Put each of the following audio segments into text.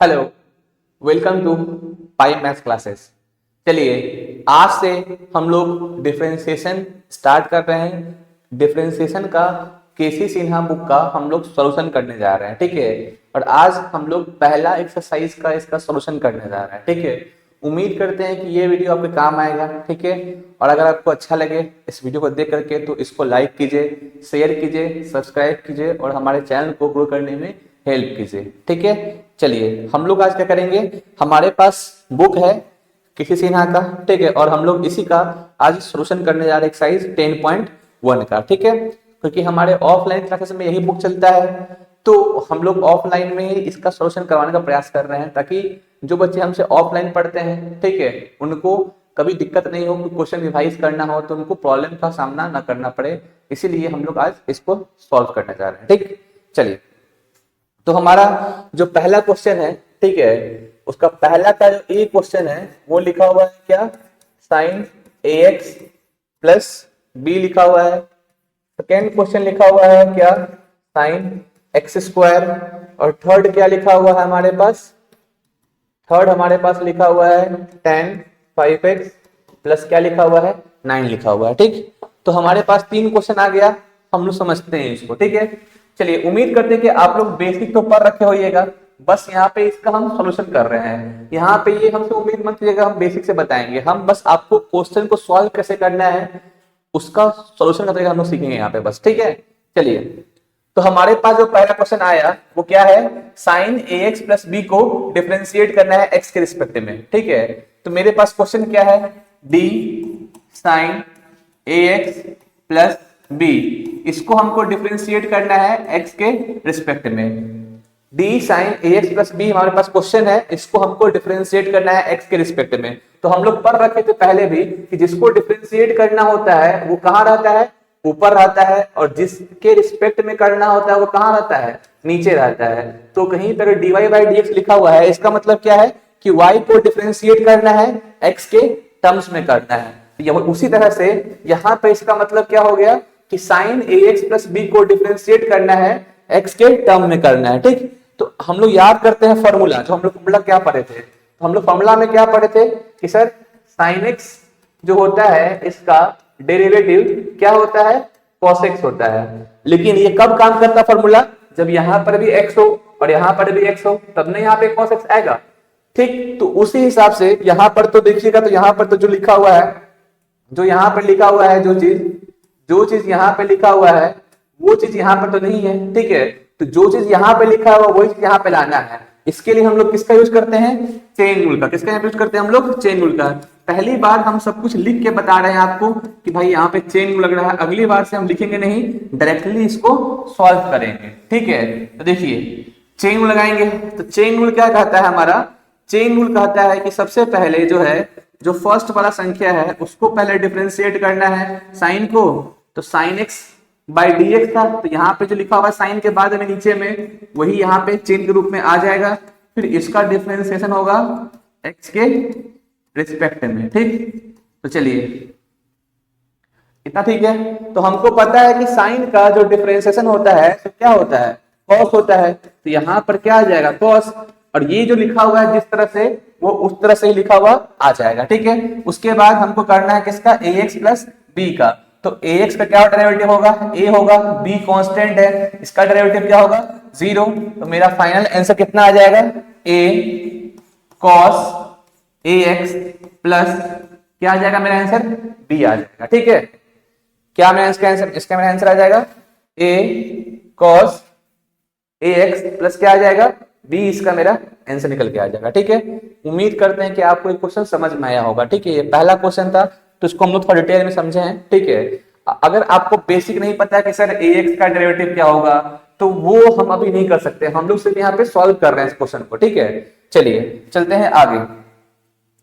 Hello, welcome to pi maths classes. चलिए आज से हम लोग डिफरेंशिएशन स्टार्ट कर रहे हैं। डिफरेंशिएशन का केसी सिन्हा बुक का हम लोग सॉल्यूशन करने जा रहे हैं, ठीक है। और आज हम लोग पहला एक्सरसाइज का इसका सॉल्यूशन करने जा रहे हैं, ठीक है। उम्मीद करते हैं कि ये वीडियो आपके काम आएगा, ठीक है। और अगर आपको अच्छा लगे इस वीडियो को देख करके तो इसको लाइक कीजिए, शेयर कीजिए, सब्सक्राइब कीजिए और हमारे चैनल को ग्रो करने में हेल्प कीजिए, ठीक है। चलिए हम लोग आज क्या करेंगे, हमारे पास बुक है किसी सिन्हा का, ठीक है। और हम लोग इसी का आज सॉल्यूशन करने जा रहे हैं एक्सरसाइज 10.1 का, ठीक है। क्योंकि हमारे ऑफलाइन क्लासेस में यही बुक चलता है, तो हम लोग ऑफलाइन में ही इसका सॉल्यूशन करवाने का प्रयास कर रहे हैं, ताकि जो बच्चे हमसे ऑफलाइन पढ़ते हैं, ठीक है, उनको कभी दिक्कत नहीं हो, क्वेश्चन रिवाइज करना हो तो उनको प्रॉब्लम का सामना ना करना पड़े। इसीलिए हम लोग आज इसको सॉल्व करने जा रहे हैं, ठीक। चलिए, तो हमारा जो पहला क्वेश्चन है, ठीक है, उसका पहला का जो ए क्वेश्चन है वो लिखा हुआ है क्या, साइन ए एक्स प्लस बी लिखा हुआ है। सेकेंड क्वेश्चन लिखा हुआ है क्या, साइन एक्स स्क्वायर। और थर्ड क्या लिखा हुआ है हमारे पास, थर्ड हमारे पास लिखा हुआ है टेन 5x प्लस क्या लिखा हुआ है 9 लिखा हुआ है, ठीक। तो हमारे पास तीन क्वेश्चन आ गया, हम लोग समझते हैं इसको, ठीक है। चलिए, उम्मीद करते हैं कि आप लोग बेसिक तो पढ़ रखे होइएगा, बस यहाँ पे इसका हम सॉल्यूशन कर रहे हैं। यहाँ पे ये हमसे उम्मीद मत कीजिएगा हम बेसिक से बताएंगे, हम बस आपको क्वेश्चन को सॉल्व कैसे करना है उसका सॉल्यूशन का तरीका हम लोग सीखेंगे यहाँ पे, बस, ठीक है। चलिए, तो हमारे पास जो पहला क्वेश्चन आया वो क्या है, साइन ए एक्स प्लस बी को डिफरेंशिएट करना है एक्स के रिस्पेक्ट में, ठीक है। तो मेरे पास क्वेश्चन क्या है, डी साइन ए एक्स प्लस बी, इसको हमको डिफरेंशिएट करना है एक्स के रिस्पेक्ट में। डी साइन ए एक्स प्लस बी हमारे पास क्वेश्चन है, इसको हमको डिफरेंशिएट करना है एक्स के रिस्पेक्ट में। तो हम लोग पढ़ रखे थे पहले भी कि जिसको डिफरेंशिएट करना होता है वो कहां रहता है, ऊपर रहता है, और जिसके रिस्पेक्ट में करना होता है वो कहां रहता है, नीचे रहता है। तो कहीं पर dy बाई dx लिखा हुआ है, इसका मतलब क्या है कि y को डिफरेंशिएट करना है x के टर्म्स में करना है। उसी तरह से यहाँ पे इसका मतलब क्या हो गया कि साइन ए एक्स प्लस बी को डिफरेंशिएट करना है x के टर्म में करना है, ठीक। तो हम लोग याद करते हैं फॉर्मूला, जो हम लोग फॉर्मूला क्या पढ़े थे, तो हम लोग फॉर्मूला में क्या पढ़े थे कि सर साइन एक्स जो होता है इसका डेरिवेटिव क्या होता है, cos x होता है। लेकिन ये कब काम करता फॉर्मूला, जब यहां पर भी x हो और यहां पर भी x हो, तब ना यहाँ पे cos x आएगा, ठीक। तो उसी हिसाब से यहां पर तो देखिएगा, तो यहां पर तो जो लिखा हुआ है, जो यहां पर लिखा हुआ है, जो चीज यहां पे लिखा हुआ है वो चीज यहां पर तो नहीं है, ठीक है। तो जो चीज यहां पे लिखा हुआ वही चीज यहां पे लाना है। इसके लिए हम लोग किसका यूज करते हैं, चेन रूल का। किसका यूज करते हैं हम लोग, चेन रूल का। पहली बार हम सब कुछ लिख के बता रहे हैं आपको कि भाई यहाँ पे चेन रूल लग रहा है, अगली बार से हम लिखेंगे नहीं, डायरेक्टली इसको सॉल्व करेंगे, ठीक है। तो देखिए, चेन रूल लगाएंगे तो चेन रूल क्या कहता है हमारा, चेन रूल कहता है कि सबसे पहले जो है, जो फर्स्ट वाला संख्या है उसको पहले डिफरेंशिएट करना है साइन को। तो sine x by D x था, तो यहाँ पे जो लिखा हुआ है साइन के बाद में नीचे में वही यहाँ पे चेन के रूप में आ जाएगा। फिर इसका डिफरेंशिएशन होगा एक्स के रिस्पेक्ट में, ठीक। तो चलिए, इतना ठीक है। तो हमको पता है कि साइन का जो डिफरेंशिएशन होता है तो क्या होता है, कॉस होता है। तो यहाँ पर क्या आ जाएगा, कॉस। और ये जो लिखा हुआ है जिस तरह से, वो उस तरह से ही लिखा हुआ आ जाएगा, ठीक है। उसके बाद हमको करना है किसका, ए एक्स प्लस बी का। तो ax का क्या डेरिवेटिव होगा, a होगा, b कांस्टेंट है, इसका डेरिवेटिव क्या होगा 0। तो मेरा फाइनल आंसर कितना आ जाएगा, a cos ax प्लस क्या आ जाएगा मेरा आंसर, b आ जाएगा, ठीक है। क्या मेरा इसका आंसर, इसका मेरा आंसर आ जाएगा a cos ax प्लस क्या आ जाएगा b, इसका मेरा आंसर निकल के आ जाएगा, ठीक है। उम्मीद करते हैं कि आपको ये क्वेश्चन समझ में आया होगा, ठीक है। ये पहला क्वेश्चन था, तो इसको हम लोग थोड़ा डिटेल में समझे हैं, ठीक है। अगर आपको बेसिक नहीं पता है कि सर ए एक्स का डेरिवेटिव क्या होगा, तो वो हम अभी नहीं कर सकते, हम लोग सिर्फ यहाँ पे सॉल्व कर रहे हैं इस क्वेश्चन को, ठीक है। चलिए चलते हैं आगे,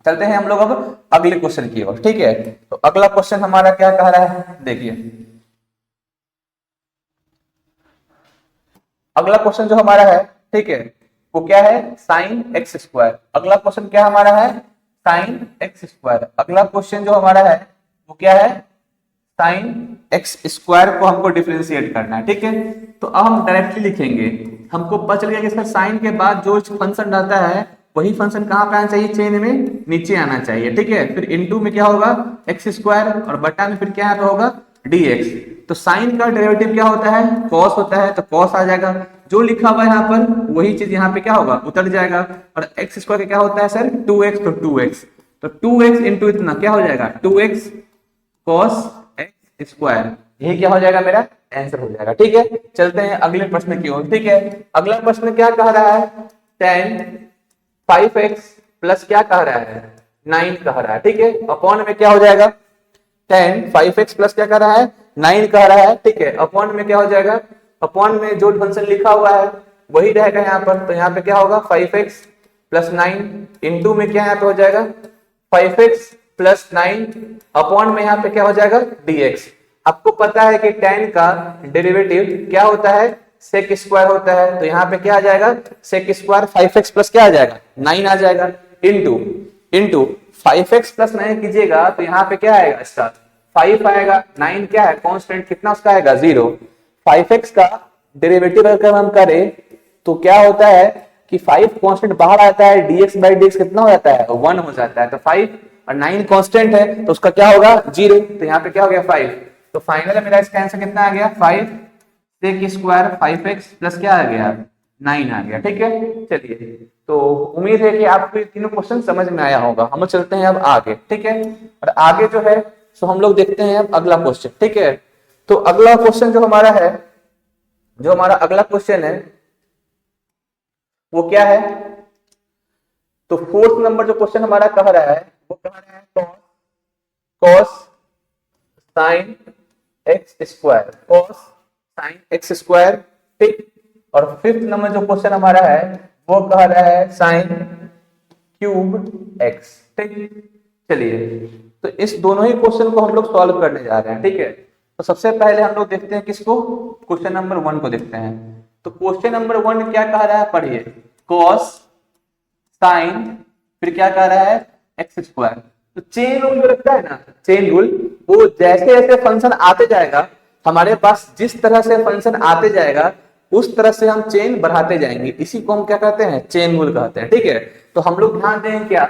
चलते हैं हम लोग अब अगले क्वेश्चन की ओर, ठीक है। तो अगला क्वेश्चन हमारा क्या कह रहा है, देखिए अगला क्वेश्चन जो हमारा है, ठीक है, वो क्या है, साइन एक्स स्क्वायर। अगला क्वेश्चन क्या हमारा है, साइन एक्स स्क्वायर। अगला क्वेश्चन जो हमारा है वो क्या है, साइन एक्स स्क्वायर को हमको डिफरेंशिएट करना है, ठीक है। तो अब हम डायरेक्टली लिखेंगे हमको पता चल गया कि सर साइन के बाद जो फंक्शन रहता है वही फंक्शन कहाँ पे आना चाहिए, चेन में नीचे आना चाहिए, ठीक है। फिर इनटू में क्या होगा एक्स स्क्वायर और बटा में फिर क्या यहाँ पे होगा dx। तो साइन का डेरिवेटिव क्या होता है, कॉस होता है, तो कॉस आ जाएगा। जो लिखा हुआ है यहाँ पर वही चीज यहाँ पे क्या होगा, उतर जाएगा। और एक्स स्क्वायर का क्या होता है सर 2x, तो 2x, तो 2x इंटू इतना क्या हो जाएगा 2x cos x स्क्वायर, यही क्या हो जाएगा मेरा आंसर हो जाएगा, ठीक है। चलते हैं अगले प्रश्न की ओर, ठीक है। अगला प्रश्न क्या कह रहा है, tan 5x प्लस क्या कह रहा है 9 कह रहा है, ठीक है। अपॉन में क्या हो जाएगा tan 5x प्लस क्या कह रहा है 9 कह रहा है, ठीक है। अपॉन में क्या हो जाएगा, अपॉन में जो फंक्शन लिखा हुआ है वही रहेगा यहाँ पर, तो यहाँ पे क्या होगा 5x प्लस 9 इंटू में क्या यहाँ पे हो जाएगा 5x प्लस 9 अपॉन में यहाँ पे क्या हो जाएगा dx। आपको पता है कि tan का डेरिवेटिव क्या होता है सेक स्क्वायर होता है, तो यहाँ पे क्या आ जाएगा सेक स्क्वायर 5x प्लस क्या आ जाएगा 9 आ जाएगा इंटू 5x प्लस 9 कीजिएगा तो यहाँ पे क्या आएगा इसका 5 आएगा, 9 क्या है कांस्टेंट, कितना उसका आएगा 0। 5x का डेरिवेटिव अगर हम करें तो क्या होता है कि 5 कांस्टेंट बाहर आता है, dx बाई dx कितना हो जाता है 1 हो जाता है, तो 5 और 9 कांस्टेंट है तो उसका क्या होगा 0, तो यहाँ पे क्या हो गया 5। तो फाइनल मेरा इसका आंसर कितना आ गया 5 सेक स्क्वायर 5x प्लस क्या आ गया 9 आ गया, ठीक है। चलिए, तो उम्मीद है कि आपको ये तीनों क्वेश्चन समझ में आया होगा। हम चलते हैं अब आगे, ठीक है। और आगे जो है सो हम लोग देखते हैं अब अगला क्वेश्चन, ठीक है। तो अगला क्वेश्चन जो हमारा है, जो हमारा अगला क्वेश्चन है वो क्या है, तो 4th नंबर जो क्वेश्चन हमारा कह रहा है वो कह रहा है cos sin x square, cos sin x square, ठीक। और 5th नंबर जो क्वेश्चन हमारा है वो कह रहा है sin क्यूब x, ठीक। चलिए, तो इस दोनों ही क्वेश्चन को हम लोग सॉल्व करने जा रहे हैं, ठीक है। तो सबसे पहले हम लोग देखते हैं किसको, क्वेश्चन नंबर 1 को देखते हैं। तो क्वेश्चन नंबर 1 क्या कह रहा है पढ़िए, cos sin फिर क्या कह रहा है x स्क्वायर। तो चेन रूल जो लगता है ना, चेन रूल, वो जैसे जैसे फंक्शन आते जाएगा हमारे पास, जिस तरह से फंक्शन आते जाएगा उस तरह से हम चेन बढ़ाते जाएंगे, इसी को हम क्या कहते हैं चेन रूल कहते हैं, ठीक है। तो हम लोग ध्यान दें क्या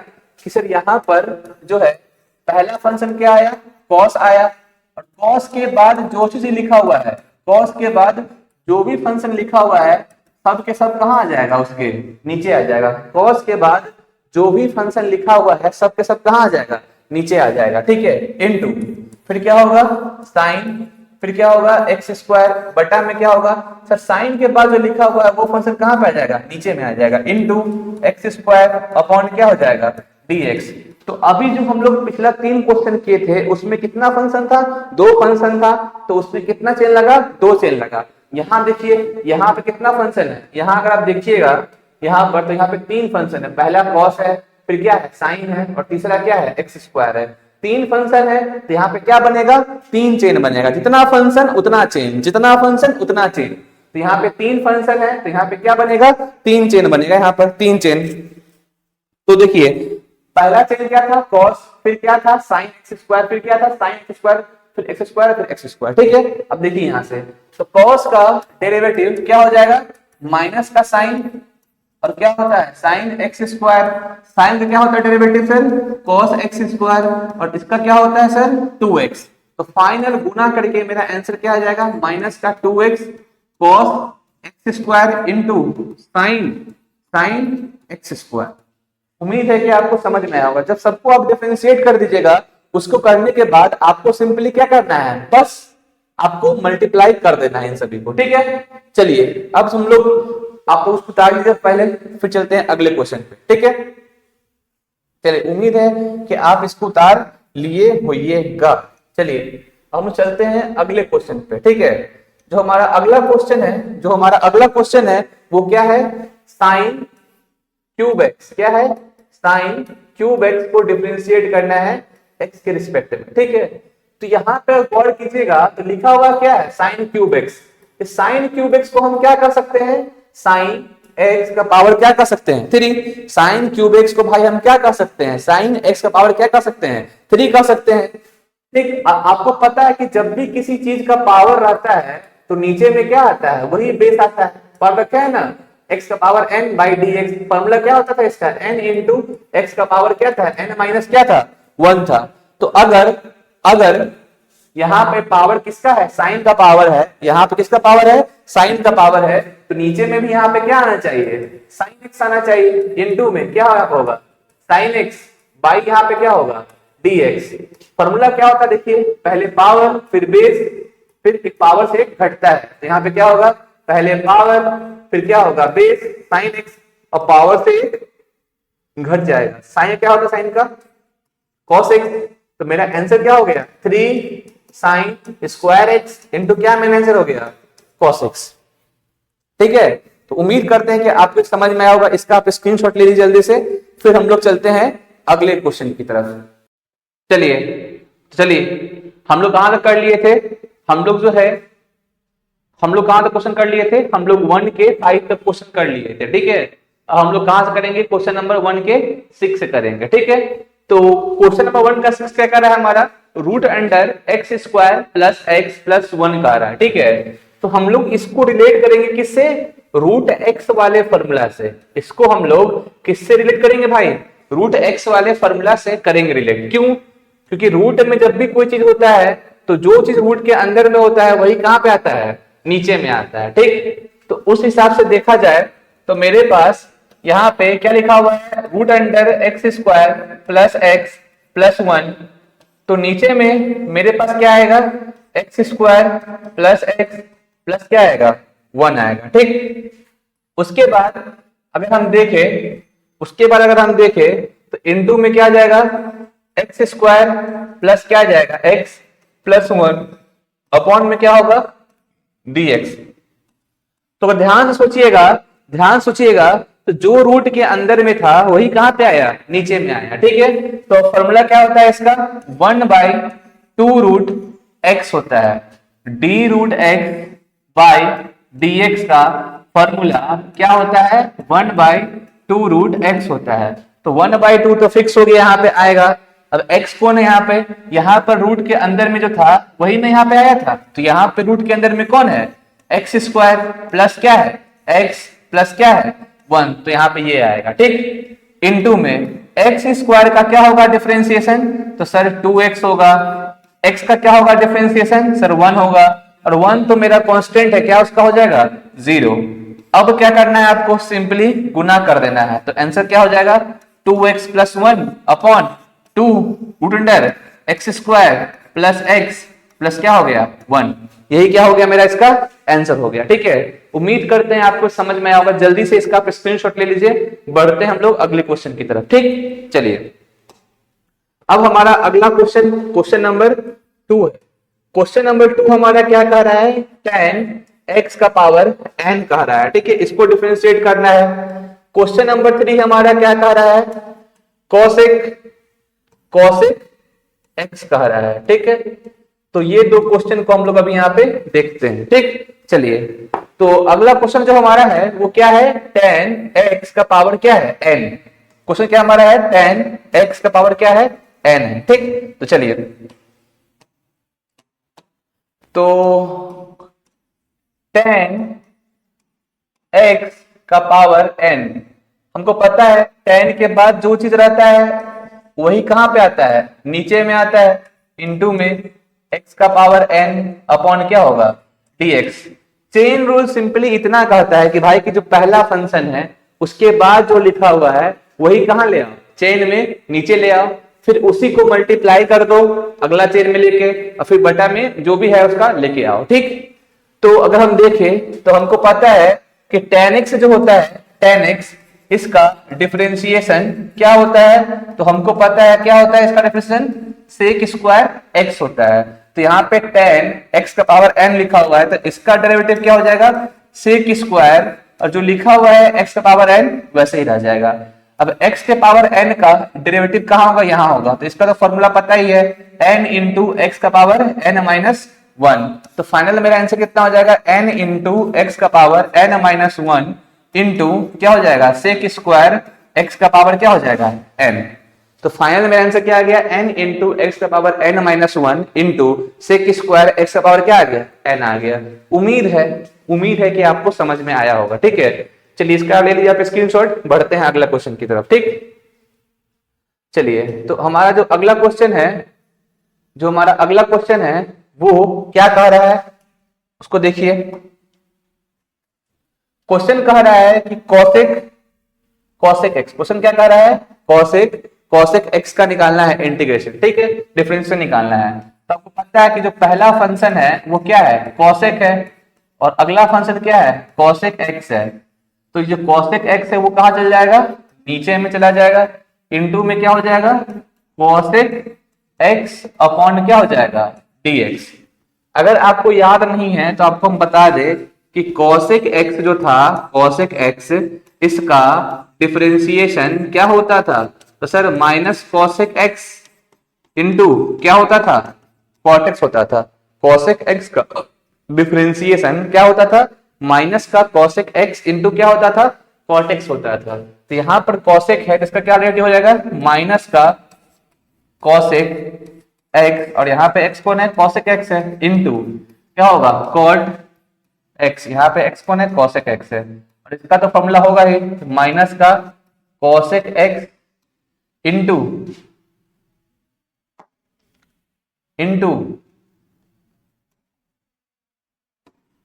कि सर यहाँ पर जो है पहला फंक्शन क्या आया cos आया, और cos के बाद जो चीज लिखा हुआ है, cos के बाद जो भी फंक्शन लिखा हुआ है सब के सब कहाँ आ जाएगा उसके नीचे आ जाएगा। cos के बाद जो भी फंक्शन लिखा हुआ है सब के सब कहाँ आ जाएगा नीचे आ जाएगा, ठीक है। इनटू फिर क्या होगा sin, फिर क्या होगा x स्क्वायर, बटा में क्या होगा सर sin के बाद जो लिखा हुआ है वो फंक्शन कहाँ पे आ जाएगा नीचे में आ जाएगा, इनटू x स्क्वायर अपॉन क्या हो जाएगा dx। तो अभी जो हम लोग पिछला 3 क्वेश्चन किए थे उसमें कितना फंक्शन था 2 फंक्शन था, तो उसमें कितना चेन लगा 2 चेन लगा। यहाँ देखिए यहाँ पे कितना फंक्शन है, यहाँ अगर आप देखिएगा यहाँ पर, तो यहाँ पे 3 फंक्शन है, पहला cos है, फिर क्या है sin है, और तीसरा क्या है x स्क्वायर है। 3 फंक्शन है तो यहाँ पे क्या बनेगा 3 चेन बनेगा, जितना फंक्शन उतना चेन, जितना फंक्शन उतना चेन। तो यहाँ पे 3 फंक्शन है तो यहाँ पे क्या बनेगा 3 चेन बनेगा, यहाँ पर 3 चेन। तो देखिए पहला चेन क्या था cos, फिर क्या था sin x स्क्वायर, फिर क्या था sin x स्क्वायर, फिर x स्क्वायर, फिर x स्क्वायर, ठीक है। अब देखिए यहाँ से तो cos का डेरिवेटिव क्या हो जाएगा माइनस का sin, और क्या होता है sin x स्क्वायर, sin का क्या होता है derivative sir cos x square, और इसका क्या होता है सर 2x। तो फाइनल गुना करके मेरा आंसर क्या आ जाएगा माइनस का 2x cos x square into sin x square. उम्मीद है कि आपको समझ में आया होगा। जब सबको आप डिफरेंशिएट कर दीजिएगा, उसको करने के बाद आपको सिंपली क्या करना है, बस आपको मल्टीप्लाई कर देना है इन सभी को, ठीक है। चलिए अब हम लोग आप उसको उतार लीजिए पहले, फिर चलते हैं अगले क्वेश्चन पे, ठीक है। चलिए उम्मीद है कि आप इसको उतार लिए होइएगा। चलिए हम चलते हैं अगले क्वेश्चन पे, ठीक है। जो हमारा अगला क्वेश्चन है वो क्या है साइन क्यूब एक्स, क्या है साइन क्यूब एक्स को डिफरेंशिएट करना है एक्स के रिस्पेक्ट में, ठीक है। तो यहाँ पे गौर कीजिएगा तो लिखा हुआ क्या है साइन क्यूब एक्स। इस साइन क्यूब एक्स को हम क्या कर सकते हैं साइन एक्स का पावर क्या कर सकते हैं 3। साइन क्यूब एक्स को भाई हम क्या कर सकते हैं साइन एक्स का पावर क्या कर सकते हैं 3 कर सकते हैं, ठीक। आपको पता है कि जब भी किसी चीज का पावर रहता है तो नीचे में क्या आता है वही बेस आता है। पढ़ रखे है ना, x का power n by D x. Formula क्या होता था इसका, n इंटू एक्स का पावर क्या था, n माइनस क्या था, 1 था। तो अगर यहाँ पे पावर किसका है, साइन का पावर है, यहाँ पे किसका पावर है, साइन का पावर है, तो नीचे में भी यहाँ पे क्या आना चाहिए, साइन एक्स आना चाहिए। इनटू में क्या होगा, साइन एक्स बाई यहाँ पे क्या होगा, dx। फॉर्मूला क्या होता है देखिए, पहले पावर फिर बेस फिर एक पावर से एक घटता है, तो यहाँ पे क्या होगा, पहले पावर फिर क्या होगा बेस साइन एक्स और पावर से घट जाएगा। साइन क्या होता है, साइन का cos x। तो मेरा आंसर क्या हो गया, 3 साइन स्क्वायर एक्स इंटू क्या मेरा आंसर हो गया, cos x। ठीक है, तो उम्मीद करते हैं कि आपको समझ में आया होगा। इसका आप स्क्रीनशॉट ले लीजिए जल्दी से, फिर हम लोग चलते हैं अगले क्वेश्चन की तरफ। चलिए हम लोग कहां तक कर लिए थे, हम लोग कहां तक क्वेश्चन कर लिए थे, हम लोग 1 के 5 तक क्वेश्चन कर लिए थे। ठीक है, अब हम लोग कहां से करेंगे, क्वेश्चन नंबर 1 के 6 से करेंगे। ठीक है, तो क्वेश्चन नंबर 1 का 6 क्या कर रहा है हमारा, root under X square plus X plus 1 का रहा है। ठीक है, तो हम लोग इसको रिलेट करेंगे किससे, रूट एक्स वाले फॉर्मूला से। इसको हम लोग किससे रिलेट करेंगे भाई, रूट एक्स वाले फॉर्मूला से करेंगे रिलेट। क्यों, क्योंकि रूट में जब भी कोई चीज होता है तो जो चीज रूट के अंदर में होता है वही कहां पे आता है, नीचे में आता है। ठीक, तो उस हिसाब से देखा जाए तो मेरे पास यहाँ पे क्या लिखा हुआ है, root under X square plus X plus 1। तो नीचे में मेरे पास क्या आएगा, X square plus X plus क्या आएगा, 1 आएगा। ठीक, उसके बाद अगर हम देखें तो इनटू में क्या आ जाएगा, एक्स स्क्वायर प्लस क्या आ जाएगा, एक्स प्लस 1 अपॉन में क्या होगा, dx। तो ध्यान से सोचिएगा, तो जो रूट के अंदर में था वही कहां पे आया, नीचे में आया। ठीक है, तो फॉर्मूला क्या होता है इसका, 1/2 रूट एक्स होता है, d root X by dx का फॉर्मूला क्या होता है, 1/2 रूट एक्स होता है। तो 1/2 तो फिक्स हो गया, यहाँ पे आएगा। अब x कौन है यहाँ पर रूट के अंदर में जो था वही ना यहाँ पे आया था, तो यहाँ पे रूट के अंदर में कौन है, एक्स स्क्वायर प्लस क्या है, x प्लस क्या है 1, तो यहाँ पे ये आएगा। ठीक, इनटू में एक्स स्क्वायर का क्या होगा डिफरेंशिएशन, तो सर 2x होगा, x का क्या होगा डिफरेंशिएशन, सर 1 होगा, और 1 तो मेरा कांस्टेंट है, क्या उसका हो जाएगा 0। अब क्या करना है आपको, सिंपली गुना कर देना है, तो आंसर क्या हो जाएगा, 2x plus 1 upon 2 root under X square plus X plus क्या हो गया 1। यही क्या हो गया, मेरा इसका आंसर हो गया। ठीक है, उम्मीद करते हैं आपको समझ में आया होगा। जल्दी से इसका स्क्रीनशॉट ले लीजिए, बढ़ते हैं हम लोग अगले क्वेश्चन की तरफ। ठीक, चलिए अब हमारा अगला क्वेश्चन नंबर 2 है। क्वेश्चन नंबर 2 हमारा क्या कह रहा है, tan x का पावर n कह रहा है। ठीक है, इसको डिफरेंशिएट करना है। क्वेश्चन नंबर 3 हमारा क्या कह रहा है, cosec x कह रहा है। ठीक है, तो ये दो क्वेश्चन को हम लोग अभी यहाँ पे देखते हैं। ठीक, चलिए तो अगला क्वेश्चन जो हमारा है वो क्या है, tan x का पावर क्या है n। क्वेश्चन क्या हमारा है, tan x का पावर क्या है n है। ठीक, तो चलिए, तो tan x का पावर n, हमको पता है tan के बाद जो चीज रहता है वही कहां पे आता है, नीचे में आता है, इनटू में x का पावर n अपॉन क्या होगा dx। चेन रूल सिंपली इतना कहता है कि भाई की जो पहला फंक्शन है उसके बाद जो लिखा हुआ है वही कहां ले आओ, चेन में नीचे ले आओ, फिर उसी को मल्टीप्लाई कर दो अगला चेन में लेके, और फिर बटा में जो भी है उसका लेके आओ। ठीक, तो अगर हम देखें तो हमको पता है कि tan x जो होता है, tan x इसका डिफरेंशिएशन क्या होता है, तो हमको पता है क्या होता है इसका डिफरेंशिएशन, sec स्क्वायर x होता है। तो यहाँ पे tan x का पावर n लिखा हुआ है, तो इसका डेरिवेटिव क्या हो जाएगा sec स्क्वायर, और जो लिखा हुआ है x का पावर n वैसे ही रह जाएगा। अब x के पावर n का डेरिवेटिव कहाँ होगा, यहाँ होगा, तो इसका तो फॉर्मूला पता ही है, n इंटू एक्स का पावर n माइनस 1। तो फाइनल मेरा आंसर कितना हो जाएगा, n इंटू एक्स का पावर n माइनस 1 इंटू क्या हो जाएगा सेक स्क्वायर x का पावर क्या हो जाएगा n। तो फाइनल मेरा आंसर क्या आ गया, n इंटू एक्स का power n minus one into sec square X का पावर क्या आ गया, n आ गया। उम्मीद है कि आपको समझ में आया होगा। ठीक है, चलिए इसका ले लीजिए आप स्क्रीनशॉट, बढ़ते हैं अगला क्वेश्चन की तरफ। ठीक, चलिए तो हमारा जो अगला क्वेश्चन है वो क्या कह रहा है उसको देखिए। क्वेश्चन कह रहा है कि कॉसेक एक्स, क्वेश्चन क्या कह रहा है, कॉसेक एक्स का निकालना है इंटीग्रेशन। ठीक है, डिफरेंशियल निकालना है। तो आपको पता है कि जो पहला फंक्शन है वो क्या है, कॉसेक है, और अगला फंक्शन क्या है, कॉसेक एक्स है। तो जो कॉसेक एक्स है वो कहां चल जाएगा, नीचे में चला जाएगा, इनटू में क्या हो जाएगा, कॉसेक एक्स अपॉन क्या हो जाएगा, डीएक्स। अगर आपको याद नहीं है तो आपको हम बता दें कि कॉसेक एक्स जो था, कॉसेक एक्स, इसका डिफरेंशिएशन क्या होता था, तो sir minus cosec X into क्या होता था, कॉट एक्स होता था। कॉसेक एक्स का डिफरेंशिएशन क्या होता था, माइनस का कॉसेक एक्स इंटू क्या होता था, कॉट एक्स होता था। तो यहां पर कॉसेक है तो इसका क्या रिलेटिव हो जाएगा, माइनस का कॉसेक एक्स, और यहाँ पे एक्स कौन है, कॉसेक एक्स है, इंटू क्या होगा, कॉट एक्स। यहाँ पे एक्स कौन है, कॉसेक एक्स है, और इसका तो फॉर्मूला होगा ही माइनस का cosec X into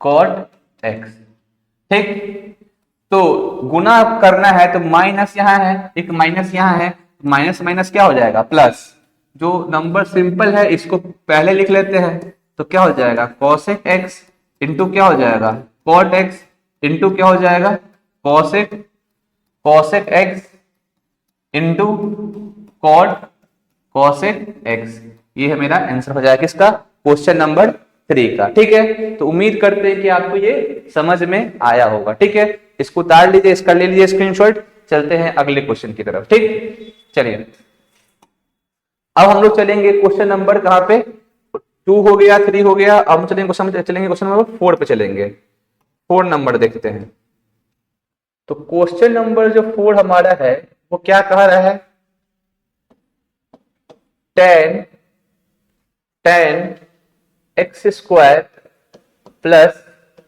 cot X. ठीक, तो गुना करना है तो माइनस यहाँ है, एक माइनस यहाँ है, माइनस माइनस क्या हो जाएगा, प्लस। जो नंबर सिंपल है इसको पहले लिख लेते हैं, तो क्या हो जाएगा, कॉसेक एक्स इंटू क्या हो जाएगा, कॉट एक्स इंटू क्या हो जाएगा, cosec X into cosec x. ये है मेरा आंसर हो जाएगा किसका, क्वेश्चन नंबर 3 का। ठीक है, तो उम्मीद करते हैं कि आपको ये समझ में आया होगा। ठीक है, इसको उतार लीजिए, इसका ले लीजिए स्क्रीनशॉट, चलते हैं अगले क्वेश्चन की तरफ। ठीक, चलिए अब हम लोग चलेंगे क्वेश्चन नंबर कहां पे, 2 हो गया, 3 हो गया, अब हम चलेंगे क्वेश्चन नंबर 4 पे चलेंगे। 4 नंबर देखते हैं। तो क्वेश्चन नंबर जो 4 हमारा है वो क्या कह रहा है, ten x square plus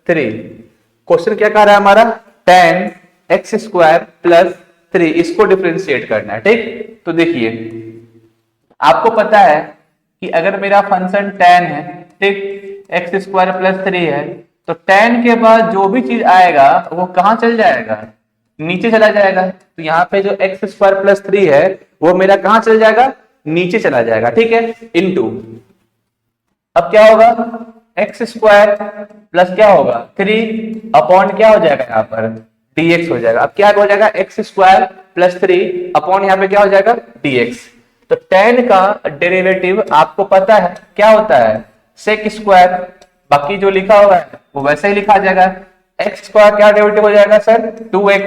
3। Question क्या कह रहा है हमारा, टेन एक्स स्क्वायर प्लस 3, इसको डिफरेंशिएट करना है। ठीक, तो देखिए आपको पता है कि अगर मेरा फंक्शन tan है, ठीक, एक्स स्क्वायर प्लस 3 है, तो tan के बाद जो भी चीज आएगा वो कहां चल जाएगा, नीचे चला जाएगा। तो यहाँ पे जो एक्स स्क्वायर प्लस 3 है वो मेरा कहां चल जाएगा, नीचे चला जाएगा। ठीक है, इनटू अब क्या होगा, एक्स स्क्वायर प्लस क्या होगा 3 अपॉन क्या हो जाएगा यहाँ पर, dx हो जाएगा। अब क्या हो जाएगा, एक्स स्क्वायर प्लस 3 अपॉन यहाँ पे क्या हो जाएगा, dx। तो tan का डेरिवेटिव आपको पता है क्या होता है, सेक स्क्वायर, बाकी जो लिखा हुआ है वो वैसे ही लिखा जाएगा। एक्स स्क्वायर क्या डेरिवेटिव हो जाएगा सर, 2x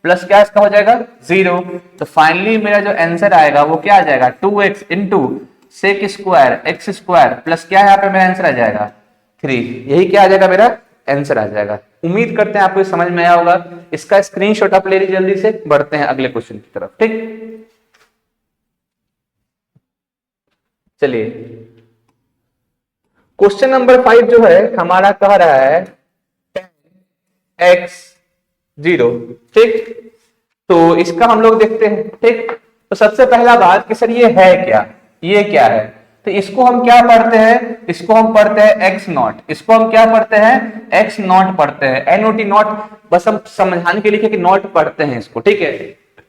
प्लस क्या इसका हो जाएगा 0। तो फाइनली मेरा जो आंसर आएगा वो क्या आ जाएगा, 2x into sec square X square plus क्या यहाँ पे मेरा आंसर आ जाएगा 3। यही क्या आ जाएगा, मेरा आंसर आ जाएगा। उम्मीद करते हैं आपको समझ में आया होगा। इसका स्क्रीनशॉट आप ले लीजिए जल्दी से, बढ़ते हैं अगले क्वेश्चन की तरफ। ठीक, चलिए क्वेश्चन नंबर 5 जो है हमारा कह रहा है x 0। ठीक, तो इसका हम लोग देखते हैं। ठीक, तो सबसे पहला बात कि सर ये है क्या, ये क्या है, तो इसको हम क्या पढ़ते हैं, इसको हम पढ़ते हैं x नॉट, इसको हम क्या पढ़ते हैं, x नॉट पढ़ते हैं, NOT नॉट, बस हम समझाने के लिए कि नॉट पढ़ते हैं इसको। ठीक है,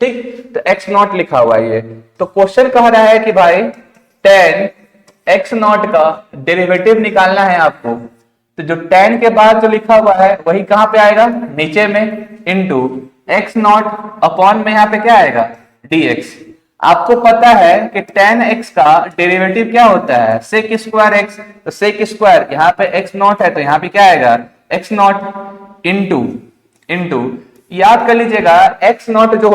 ठीक, तो x नॉट लिखा हुआ है ये। तो क्वेश्चन कह रहा है कि भाई tan x नॉट का डेरिवेटिव निकालना है आपको। तो जो tan के बाद जो लिखा हुआ है वही कहां पे आएगा, नीचे में, इनटू x नॉट अपॉन में यहाँ पे क्या आएगा, dx। आपको पता है कि tan x का डेरिवेटिव क्या होता है, सेक स्क्वायर x। तो सेक स्क्वायर यहाँ पे x नॉट है तो यहाँ पे क्या आएगा, x नॉट इंटू याद कर लीजिएगा x नॉट जो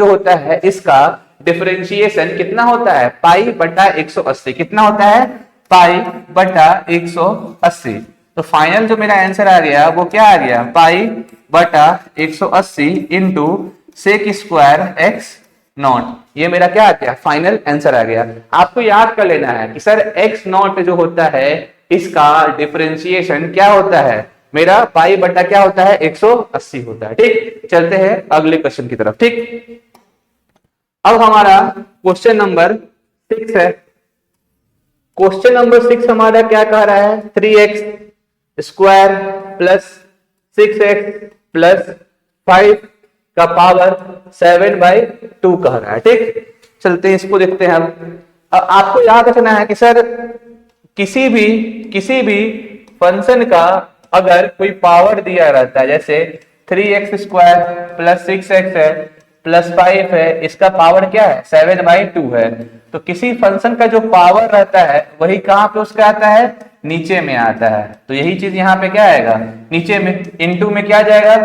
होता है इसका डिफरेंशिएशन कितना होता है, पाई बटा 180। कितना होता है, पाई बटा 180। तो फाइनल जो मेरा आंसर आ गया वो क्या आ गया, पाई बटा 180 into sec square X nought. ये मेरा क्या आ गया, फाइनल आंसर आ गया। आपको याद कर लेना है कि सर x नॉट जो होता है इसका डिफरेंशिएशन क्या होता है, मेरा पाई बटा क्या होता है, 180 होता है। ठीक, चलते हैं अगले क्वेश्चन की तरफ। ठीक, अब हमारा क्वेश्चन नंबर 6 है। क्वेश्चन नंबर 6 हमारा क्या कह रहा है, 3x square plus 6x plus 5 का पावर 7/2 कह रहा है। ठीक, चलते हैं इसको देखते हैं। अब आपको याद रखना है कि सर किसी भी फंक्शन का अगर कोई पावर दिया रहता है, जैसे 3x स्क्वायर प्लस 6x है प्लस 5 है, इसका पावर क्या है, 7/2 है। तो किसी फंक्शन का जो पावर रहता है वही कहां पे उसका आता है, नीचे में आता है। तो यही चीज यहाँ पे क्या आएगा, नीचे में, इनटू में क्या जाएगा,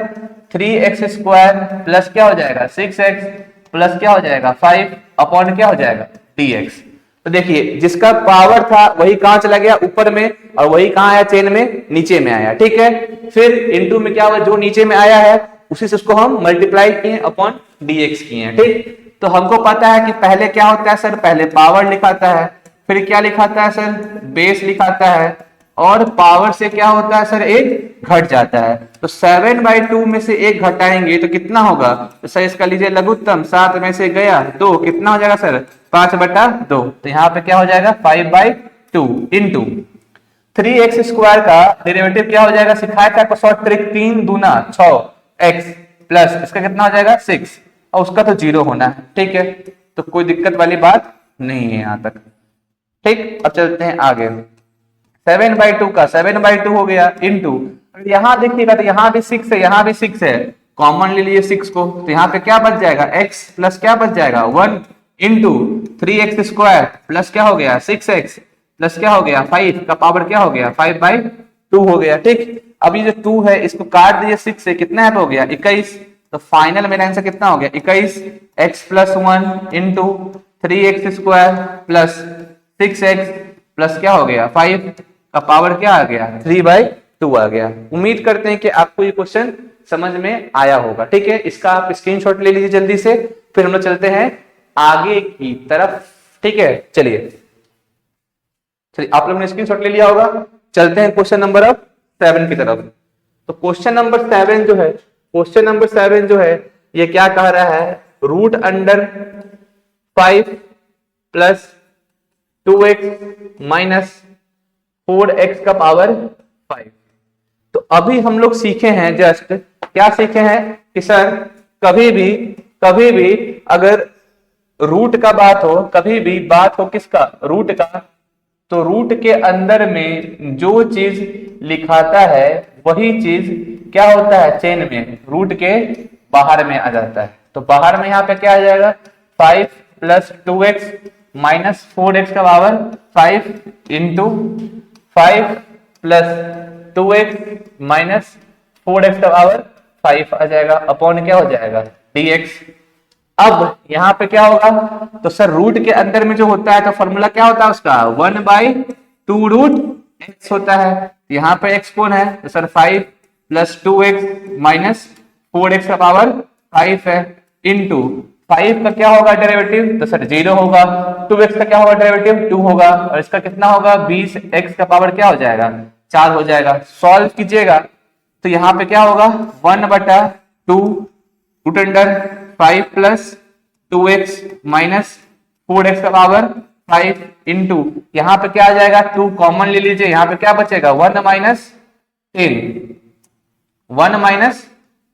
3x स्क्वायर प्लस क्या हो जाएगा 6x प्लस क्या हो जाएगा 5 अपॉन क्या हो जाएगा dx। तो देखिए जिसका पावर था वही कहां चला गया, ऊपर में, और वही कहां आया, चेन में, नीचे में आया। ठीक है, फिर इनटू में क्या हुआ, जो नीचे में आया है उसी से उसको हम मल्टीप्लाई किए अपॉन dx किए हैं। ठीक, तो हमको पता है कि पहले क्या होता है सर, पहले पावर लिखाता है, फिर क्या लिखाता है सर, बेस लिखाता है, और पावर से क्या होता है सर, एक घट जाता है। तो 7/2 में से एक घटाएंगे तो कितना होगा, तो सर इसका लीजिए लघुत्तम, 7 में से गया 2, कितना हो जाएगा सर, 5/2। तो यहाँ पे क्या हो जाएगा 5/2 इंटू 3x स्क्वायर का डेरिवेटिव क्या हो जाएगा, सिखाया था शॉर्ट ट्रिक, 3 दूना 6x प्लस इसका कितना हो जाएगा 6, और उसका तो 0 होना है। ठीक है, तो कोई दिक्कत वाली बात नहीं है यहां तक। ठीक, अब चलते हैं आगे। 7/2 का 7/2 हो गया इंटू, यहां देखिएगा तो यहाँ भी 6 है, यहाँ भी 6 है, कॉमन ले लिए 6 को, तो यहाँ पे क्या बच जाएगा, x प्लस क्या बच जाएगा 1 इंटू 3x स्क्वायर प्लस क्या हो गया 6x प्लस क्या हो गया 5 का पावर क्या हो गया 5/2 हो गया। ठीक, अभी जो 2 है इसको काट दिए 6 से, कितना हो गया 21। तो फाइनल मेरा आंसर कितना हो गया 21, x plus 1 into 3x square plus 6x plus क्या हो गया 5 का पावर क्या आ गया 3/2 आ गया। उम्मीद करते हैं कि आपको ये क्वेश्चन समझ में आया होगा। ठीक है, इसका आप स्क्रीनशॉट ले लीजिए जल्दी से, फिर हम लोग चलते हैं आगे की तरफ। ठीक है, चलिए आप लोगों ने स्क्रीनशॉट ले लिया होगा, चलते हैं क्वेश्चन नंबर 7 की तरफ। तो क्वेश्चन नंबर 7 जो है, क्वेश्चन नंबर 7 जो है ये क्या कह रहा है, root under 5 plus 2x minus 4x का पावर 5। तो अभी हम लोग सीखे हैं, जस्ट क्या सीखे हैं कि सर कभी भी अगर रूट का बात हो, कभी भी बात हो किसका, रूट का, तो रूट के अंदर में जो चीज लिखाता है वही चीज क्या होता है, चेन में रूट के बाहर में आ जाता है। तो बाहर में यहाँ पे क्या आ जाएगा 5 प्लस 2x माइनस 4x का power 5 into 5 plus 2x minus 4x का पावर 5 आ जाएगा, अपॉन क्या हो जाएगा dx। अब यहाँ पे क्या होगा, तो सर रूट के अंदर में जो होता है तो फॉर्मूला क्या होता है उसका 1/2 रूट x होता है। यहाँ पे x कौन है, तो sir 5 plus 2x minus 4x का पावर 5 है, इंटू 5 का क्या होगा डेरिवेटिव, तो सर 0 होगा, 2x का क्या होगा डेरिवेटिव 2 होगा, और इसका कितना होगा 20x का पावर क्या हो जाएगा 4 हो जाएगा। सॉल्व कीजिएगा तो यहाँ पे क्या होगा 1/2 root under 5 plus 2x minus 4x का पावर 5 इंटू यहाँ पे क्या आ जाएगा 2 कॉमन ले लीजिए, यहाँ पे क्या बचेगा 1 माइनस 10, 1 माइनस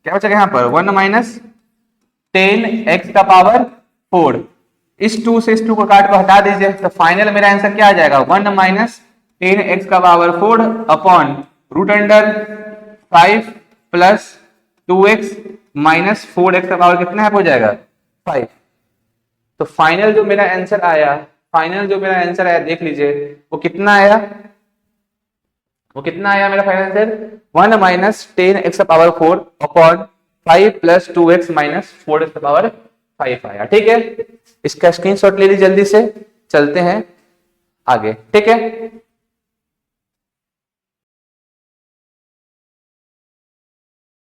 क्या बचेगा यहाँ पर 1 माइनस 10x का पावर 4। इस 2 से इस 2 को काट को हटा दीजिए, तो फाइनल मेरा आंसर क्या आ जाएगा 1 माइनस 10x का power 4 upon root under 5 plus 2x minus 4x का पावर कितना है हो जाएगा 5। तो फाइनल जो मेरा आंसर आया, देख लीजिए वो कितना आया, मेरा फाइनल आंसर 1 माइनस 10x का power 4 upon 5 plus 2x minus 4x का पावर 5 आया। ठीक है, इसका स्क्रीनशॉट ले लीजिए जल्दी से, चलते हैं आगे। ठीक है,